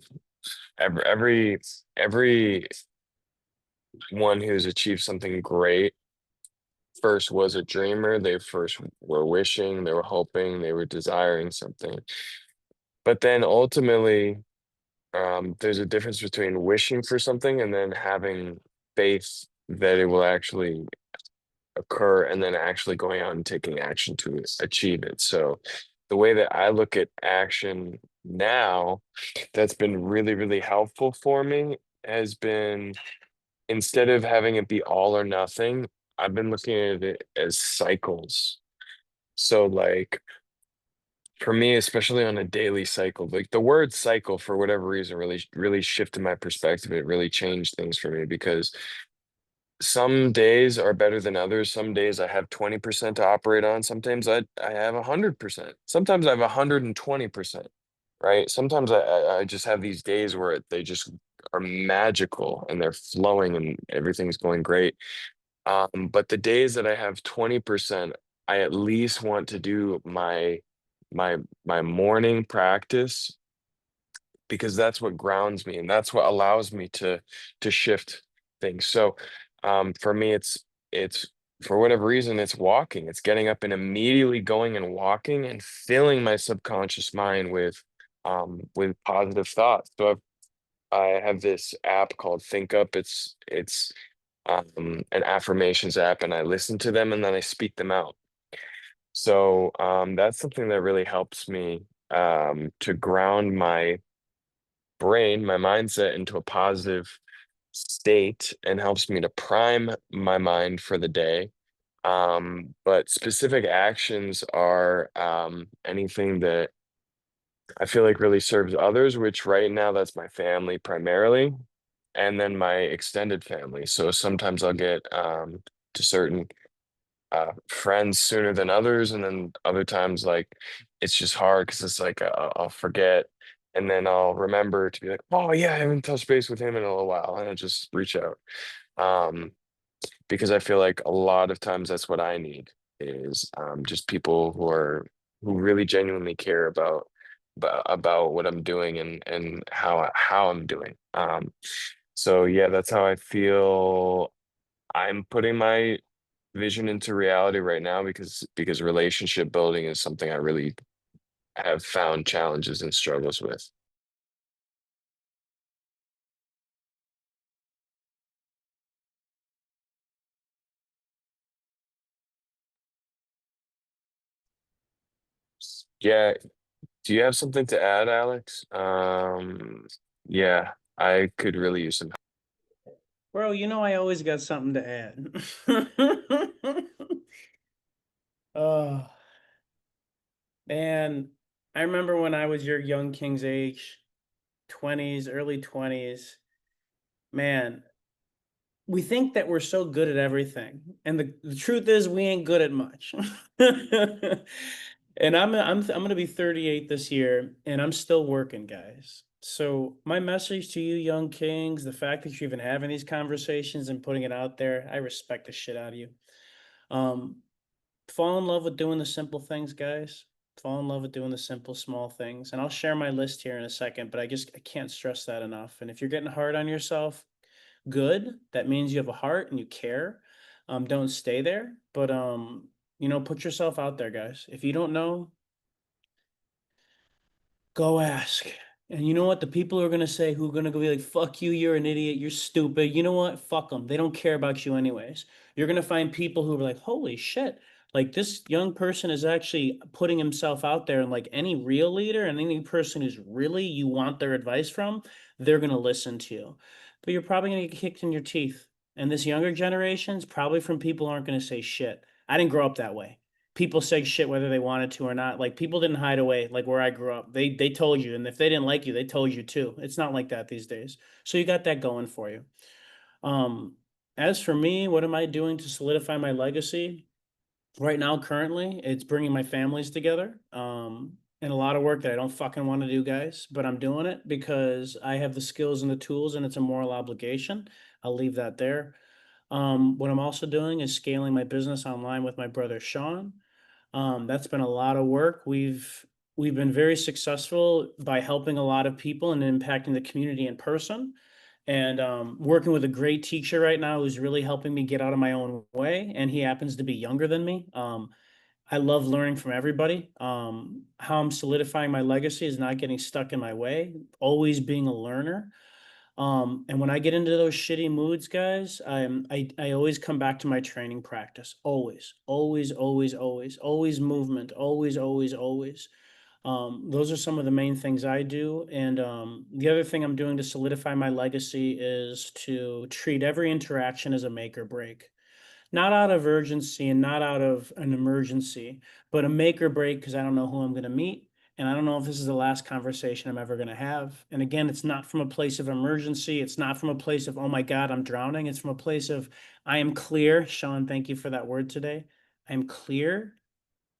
every one who's achieved something great first was a dreamer. They first were wishing, they were hoping, they were desiring something. But then ultimately, there's a difference between wishing for something and then having faith that it will actually occur and then actually going out and taking action to achieve it. So the way that I look at action now, that's been really, really helpful for me has been, instead of having it be all or nothing, I've been looking at it as cycles. So like for me, especially on a daily cycle, like the word cycle for whatever reason really shifted my perspective. It really changed things for me because some days are better than others. Some days I have 20% to operate on. Sometimes I have 100%. Sometimes I have 120%, right? Sometimes I just have these days where they just are magical and they're flowing and everything's going great. But the days that I have 20%, I at least want to do my morning practice because that's what grounds me and that's what allows me to shift things. So for me it's for whatever reason it's walking. It's getting up and immediately going and walking and filling my subconscious mind with positive thoughts. So I have this app called Think Up. It's an affirmations app and I listen to them and then I speak them out. So that's something that really helps me to ground my brain, my mindset into a positive state and helps me to prime my mind for the day. But specific actions are anything that I feel like really serves others, which right now that's my family primarily, and then my extended family. So sometimes I'll get to certain friends sooner than others, and then other times like it's just hard because it's like I'll forget, and then I'll remember to be like, oh yeah, I haven't touched base with him in a little while, and I just reach out. Um, because I feel like a lot of times that's what I need is just people who really genuinely care about what I'm doing and how I'm doing. So yeah, that's how I feel. I'm putting my vision into reality right now because relationship building is something I really have found challenges and struggles with. Yeah, do you have something to add, Alex? Yeah, I could really use some. Bro, I always got something to add. Oh, man. I remember when I was your young king's age, 20s, early 20s. Man, we think that we're so good at everything. And the truth is we ain't good at much. And I'm gonna be 38 this year, and I'm still working, guys. So my message to you, young kings, the fact that you're even having these conversations and putting it out there, I respect the shit out of you. Um, Fall in love with doing the simple things, guys. Fall in love with doing the simple, small things. And I'll share my list here in a second, but I can't stress that enough. And if you're getting hard on yourself, good. That means you have a heart and you care. Don't stay there, but you know, put yourself out there, guys. If you don't know, go ask. And you know what? The people who are gonna say, who are gonna go be like, fuck you, you're an idiot, you're stupid. You know what? Fuck them. They don't care about you anyways. You're gonna find people who are like, holy shit, like this young person is actually putting himself out there. And like any real leader and any person who's really you want their advice from, they're gonna listen to you. But you're probably gonna get kicked in your teeth. And this younger generation is probably from people who aren't gonna say shit. I didn't grow up that way. People said shit whether they wanted to or not. Like people didn't hide away like where I grew up. They told you, and if they didn't like you, they told you too. It's not like that these days. So you got that going for you. Um, as for me, what am I doing to solidify my legacy? Right now, currently, it's bringing my families together. And a lot of work that I don't fucking want to do, guys, but I'm doing it because I have the skills and the tools, and it's a moral obligation. I'll leave that there. What I'm also doing is scaling my business online with my brother Sean. That's been a lot of work. We've been very successful by helping a lot of people and impacting the community in person. And working with a great teacher right now who's really helping me get out of my own way. And he happens to be younger than me. I love learning from everybody. How I'm solidifying my legacy is not getting stuck in my way, always being a learner. And when I get into those shitty moods, guys, I always come back to my training practice. Always, always, always, always, always movement. Always, always, always. Those are some of the main things I do. And the other thing I'm doing to solidify my legacy is to treat every interaction as a make or break. Not out of urgency and not out of an emergency, but a make or break because I don't know who I'm going to meet. And I don't know if this is the last conversation I'm ever going to have. And again, it's not from a place of emergency. It's not from a place of, oh my God, I'm drowning. It's from a place of, I am clear. Sean, thank you for that word today. I'm clear.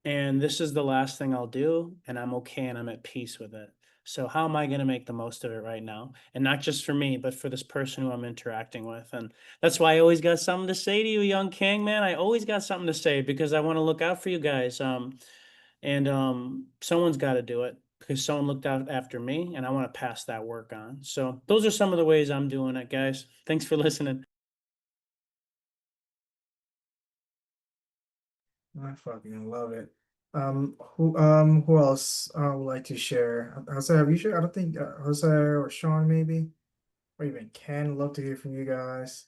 And this is the last thing I'll do. And I'm okay and I'm at peace with it. So how am I going to make the most of it right now? And not just for me, but for this person who I'm interacting with. And that's why I always got something to say to you, young king, man. I always got something to say because I want to look out for you guys. And someone's got to do it because someone looked out after me, and I want to pass that work on. So those are some of the ways I'm doing it, guys. Thanks for listening. I fucking love it. Who else would like to share? Jose, have you shared? I don't think Jose or Sean maybe, or even Ken. Love to hear from you guys.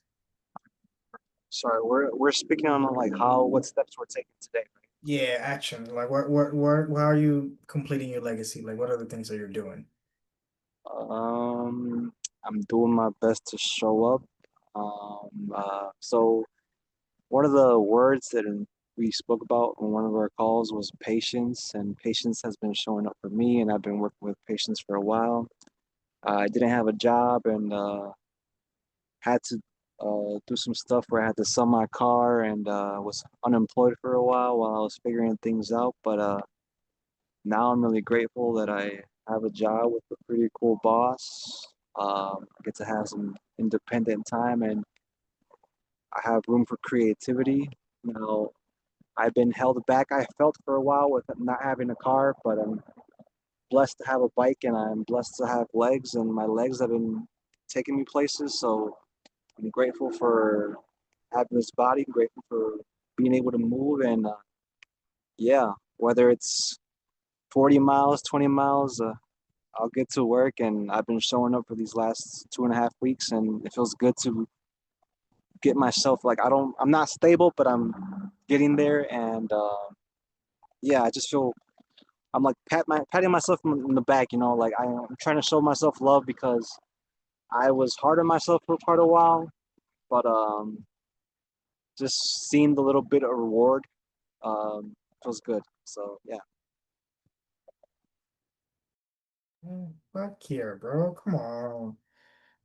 Sorry, we're speaking on like what steps we're taking today, right? Yeah, action. Like what, how are you completing your legacy? Like what are the things that you're doing? I'm doing my best to show up. So one of the words that we spoke about on one of our calls was patience, and patience has been showing up for me, and I've been working with patience for a while. I didn't have a job and had to do some stuff where I had to sell my car and was unemployed for a while I was figuring things out. But now I'm really grateful that I have a job with a pretty cool boss. I get to have some independent time and I have room for creativity. Now, I've been held back, I felt for a while with not having a car, but I'm blessed to have a bike and I'm blessed to have legs, and my legs have been taking me places. So I'm grateful for having this body, grateful for being able to move. And yeah, whether it's 40 miles, 20 miles, I'll get to work, and I've been showing up for these last 2.5 weeks, and it feels good to get myself like I'm not stable, but I'm getting there, and yeah, I just feel I'm like patting myself in the back, like I'm trying to show myself love because I was hard on myself for quite a while, but just seeing the little bit of reward feels good. So yeah. Fuck here, bro. Come on.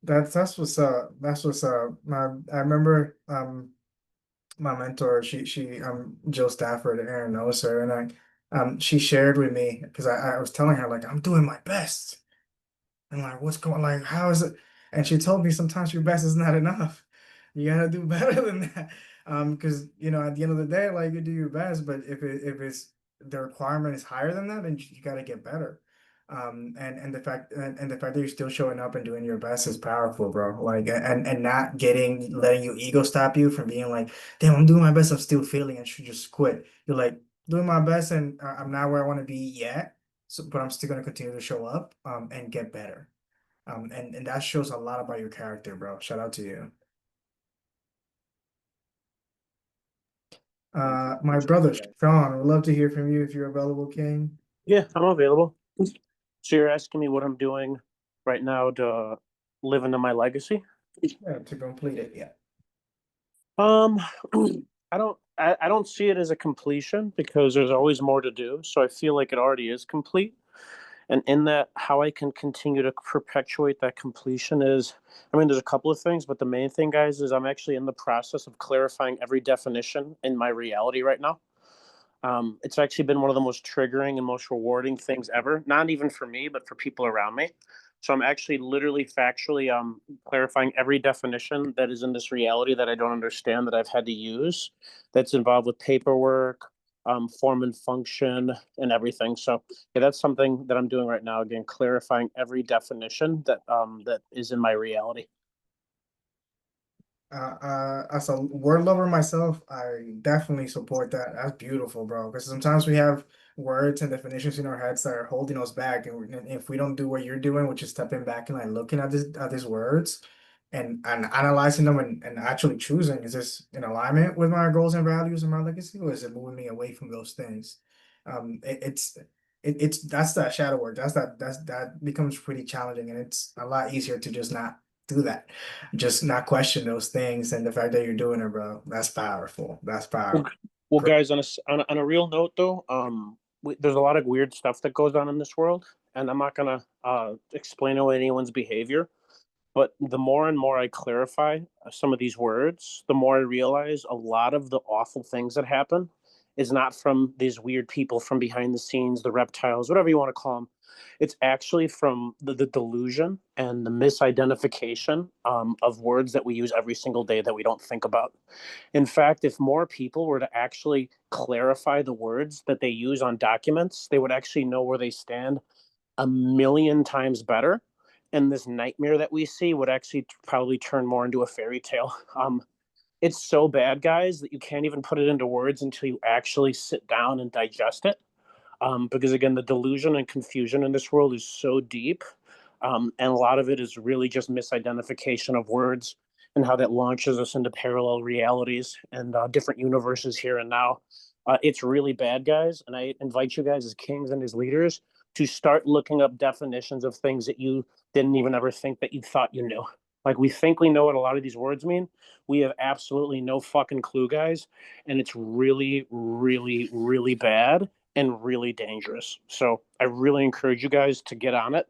That's what's up. That's what's up. I remember my mentor, she Jill Stafford, Aaron knows her, and she shared with me because I was telling her like I'm doing my best. And like what's going like how is it? And she told me sometimes your best is not enough. You gotta do better than that. Because at the end of the day, like you do your best, but if it's the requirement is higher than that, then you gotta get better. And the fact that you're still showing up and doing your best is powerful, bro. Like, and not letting your ego stop you from being like, damn, I'm doing my best, I'm still failing, and should just quit. You're like, doing my best, and I'm not where I want to be yet. So, but I'm still gonna continue to show up, and get better. And that shows a lot about your character, bro. Shout out to you. My brother Sean, would love to hear from you if you're available, King. Yeah, I'm available. So you're asking me what I'm doing right now to live into my legacy? Yeah, to complete it, yeah. Um, I don't see it as a completion because there's always more to do. So I feel like it already is complete. And in that, how I can continue to perpetuate that completion is, I mean, there's a couple of things, but the main thing, guys, is I'm actually in the process of clarifying every definition in my reality right now. It's actually been one of the most triggering and most rewarding things ever. Not even for me, but for people around me. So I'm actually literally factually clarifying every definition that is in this reality that I don't understand that I've had to use. That's involved with paperwork, form and function, and everything. So yeah, that's something that I'm doing right now. Again, clarifying every definition that is in my reality. As a word lover myself, I definitely support that. That's beautiful, bro. Because sometimes we have words and definitions in our heads that are holding us back, and if we don't do what you're doing, which is stepping back and like looking at these words, and analyzing them, and actually choosing, is this in alignment with my goals and values and my legacy, or is it moving me away from those things? It's that's that shadow work. That becomes pretty challenging, and it's a lot easier to just not do that, just not question those things, and the fact that you're doing it, bro, that's powerful. That's Well, powerful. well, Great. guys, on a real note, though, there's a lot of weird stuff that goes on in this world, and I'm not gonna explain away anyone's behavior. But the more and more I clarify some of these words, the more I realize a lot of the awful things that happen is not from these weird people from behind the scenes, the reptiles, whatever you want to call them. It's actually from the delusion and the misidentification of words that we use every single day that we don't think about. In fact, if more people were to actually clarify the words that they use on documents, they would actually know where they stand a million times better. And this nightmare that we see would actually probably turn more into a fairy tale. It's so bad, guys, that you can't even put it into words until you actually sit down and digest it. Because again, the delusion and confusion in this world is so deep. And a lot of it is really just misidentification of words and how that launches us into parallel realities and different universes here and now. It's really bad, guys. And I invite you guys as kings and as leaders to start looking up definitions of things that you didn't even ever think that you thought you knew. Like we think we know what a lot of these words mean. We have absolutely no fucking clue, guys. And it's really, really, really bad and really dangerous. So I really encourage you guys to get on it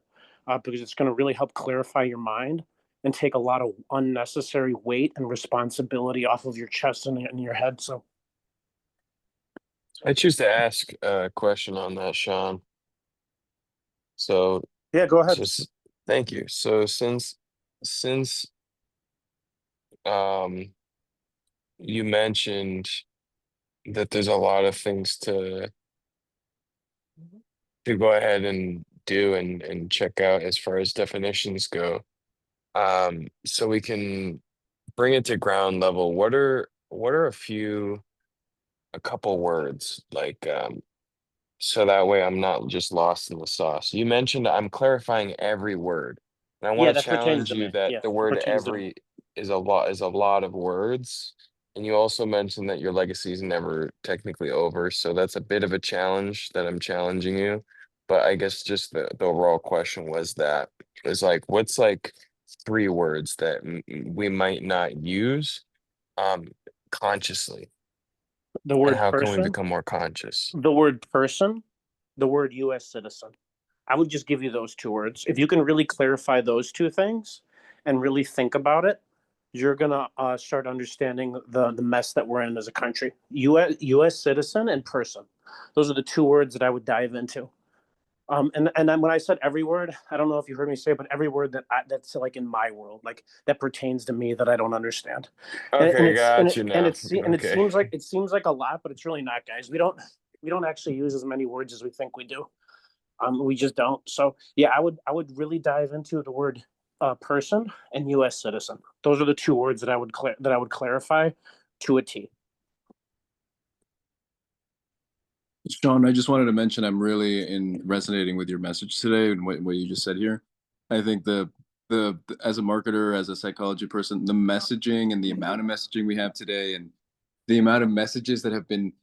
because it's going to really help clarify your mind and take a lot of unnecessary weight and responsibility off of your chest and your head. So I choose to ask a question on that, Sean. So, yeah, go ahead. thank you. So since um you mentioned that there's a lot of things to go ahead and do and check out as far as definitions go. So we can bring it to ground level. What are a couple words like so that way I'm not just lost in the sauce. You mentioned I'm clarifying every word. And I Yeah, want to that pertains challenge to you me. that Yeah, the that word pertains to me. every is a lot of words. And you also mentioned that your legacy is never technically over. So that's a bit of a challenge that I'm challenging you. But I guess just the overall question was that is like what's like three words that we might not use um consciously, The and word how can we person, become more conscious? the word person, the word U.S. citizen. I would just give you those two words. If you can really clarify those two things and really think about it, you're gonna start understanding the mess that we're in as a country. U.S. citizen and person. Those are the two words that I would dive into. And then when I said every word, I don't know if you heard me say, but every word that's like in my world, like that pertains to me that I don't understand, and Okay, it's got you now. and it Okay. seems like a lot, but it's really not, guys. We don't actually use as many words as we think we do. We just don't. So yeah, I would really dive into the word person and U.S. citizen. Those are the two words that I would clarify to a T. Sean, I just wanted to mention I'm really in resonating with your message today and what you just said here. I think the as a marketer, as a psychology person, the messaging and the amount of messaging we have today and the amount of messages that have been,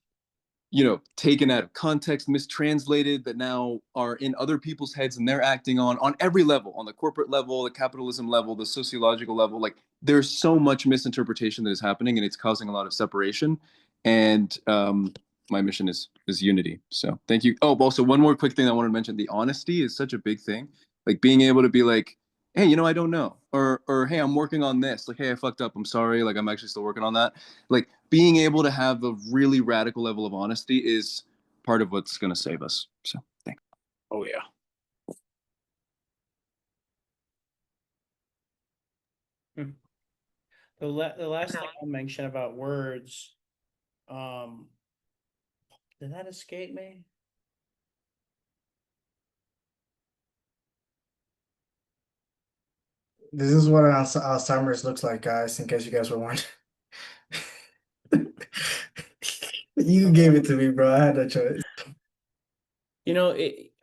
taken out of context, mistranslated, that now are in other people's heads and they're acting on every level, on the corporate level, the capitalism level, the sociological level. Like there's so much misinterpretation that is happening and it's causing a lot of separation. And my mission is unity. So thank you. Oh, also one more quick thing I wanted to mention. The honesty is such a big thing. Like being able to be like, hey, I don't know. Or hey, I'm working on this. Like, hey, I fucked up. I'm sorry. Like I'm actually still working on that. Like being able to have a really radical level of honesty is part of what's going to save us. So thanks. Oh yeah. The last thing I'll mention about words, did that escape me? This is what Alzheimer's looks like, guys, in case you guys were wondering. You gave it to me, bro. I had no choice.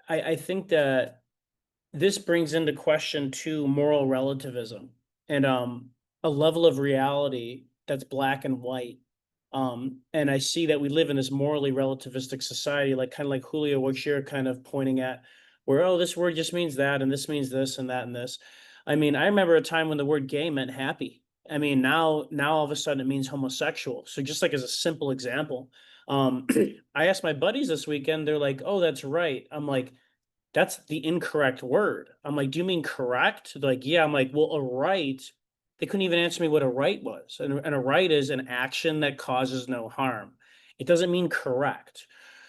I think that this brings into question too moral relativism and a level of reality that's black and white. And I see that we live in this morally relativistic society, like kind of like Julio, what you're kind of pointing at, where oh, this word just means that, and this means this, and that, and this. I mean, I remember a time when the word gay meant happy. I mean, now all of a sudden it means homosexual. So just like as a simple example, I asked my buddies this weekend, they're like, "Oh, that's right." I'm like, that's the incorrect word. I'm like, do you mean correct? They're like, yeah. I'm like, well, a right. They couldn't even answer me what a right was. And a right is an action that causes no harm. It doesn't mean correct.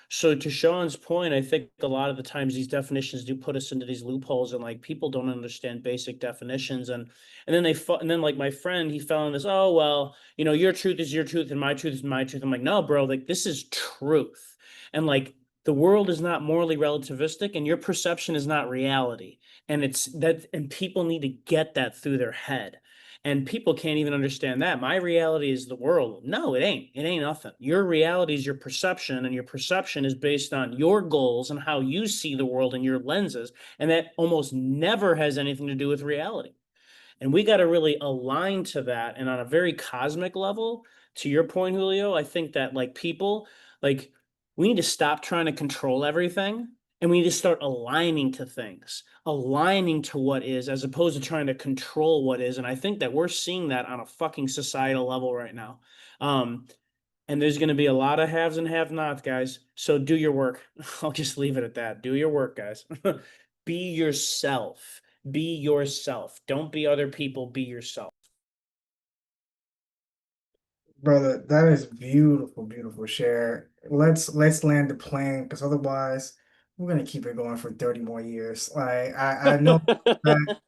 So to Sean's point, I think a lot of the times these definitions do put us into these loopholes, and like people don't understand basic definitions, and then and then like my friend, he fell in this. Oh well, your truth is your truth, and my truth is my truth. I'm like, no, bro, like this is truth, and like the world is not morally relativistic, and your perception is not reality, and and people need to get that through their head. And people can't even understand that. My reality is the world. No, it ain't. It ain't nothing. Your reality is your perception, and your perception is based on your goals and how you see the world and your lenses. And that almost never has anything to do with reality. And we got to really align to that. And on a very cosmic level, to your point, Julio, I think that like people, like we need to stop trying to control everything, and we need to start aligning to things, aligning to what is, as opposed to trying to control what is. And I think that we're seeing that on a fucking societal level right now. And there's going to be a lot of haves and have nots, guys. So do your work. I'll just leave it at that. Do your work, guys. Be yourself. Be yourself. Don't be other people. Be yourself. Brother, that is beautiful, beautiful share. Let's land the plane because otherwise we're gonna keep it going for 30 more years. Like I know that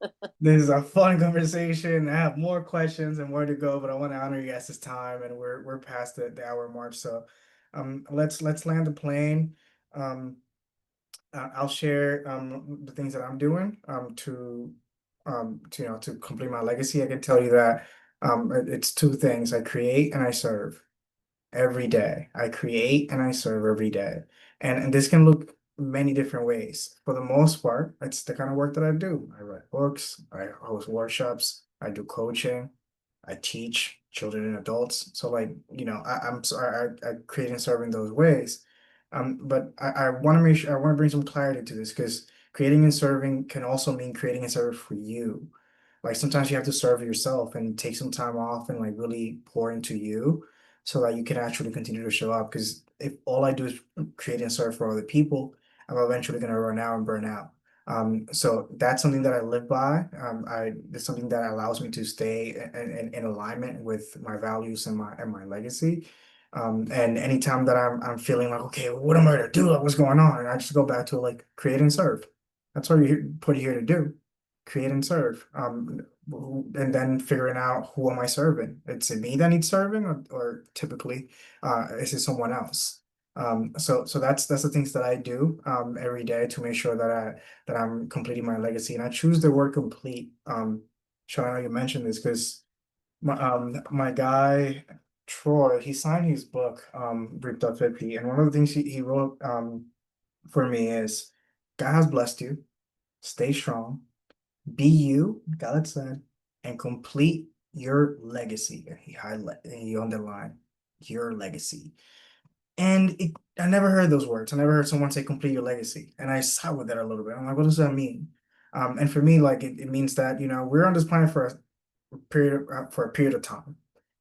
this is a fun conversation. I have more questions and where to go, but I want to honor you guys' time and we're past the hour mark. So let's land the plane. Um I'll share the things that I'm doing to complete my legacy. I can tell you that it's two things. I create and I serve every day. I create and I serve every day. And this can look many different ways. For the most part, it's the kind of work that I do. I write books, I host workshops, I do coaching, I teach children and adults. So like, I'm sorry, I create and serve in those ways. But I want to make sure I want to bring some clarity to this because creating and serving can also mean creating and serving for you. Like sometimes you have to serve yourself and take some time off and like really pour into you so that you can actually continue to show up. Because if all I do is create and serve for other people, I'm eventually going to run out and burn out. So that's something that I live by. It's something that allows me to stay in alignment with my values and my legacy. And anytime that I'm feeling like, okay, what am I to do? Like, what's going on? And I just go back to like create and serve. That's what you put here to do, create and serve. And then figuring out who am I serving? It's me that needs serving, or typically, is it someone else? So that's the things that I do every day to make sure that I'm completing my legacy. And I choose the word complete. Sean, I know you mentioned this because my guy Troy, he signed his book, Ripped Up 50, and one of the things he wrote for me is God has blessed you, stay strong, be you, God said, and complete your legacy. And he underlined your legacy. And I never heard those words. I never heard someone say complete your legacy. And I sat with that a little bit. I'm like, what does that mean? And for me, like it means that, we're on this planet for a period of time.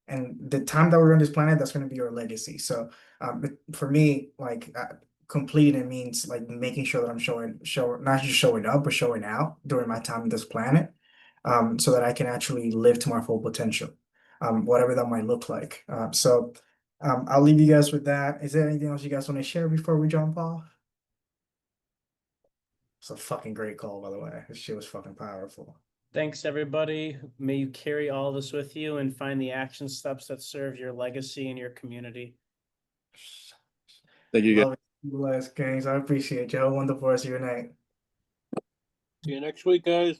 And the time that we're on this planet, that's going to be our legacy. So for me, like completing it means like making sure that I'm showing not just showing up, but showing out during my time on this planet, so that I can actually live to my full potential, whatever that might look like. I'll leave you guys with that. Is there anything else you guys want to share before we jump off? It's a fucking great call, by the way. This shit was fucking powerful. Thanks, everybody. May you carry all this with you and find the action steps that serve your legacy and your community. Thank you, guys. Love it. Bless, Kings. I appreciate you. Have a wonderful rest of your night. See you next week, guys.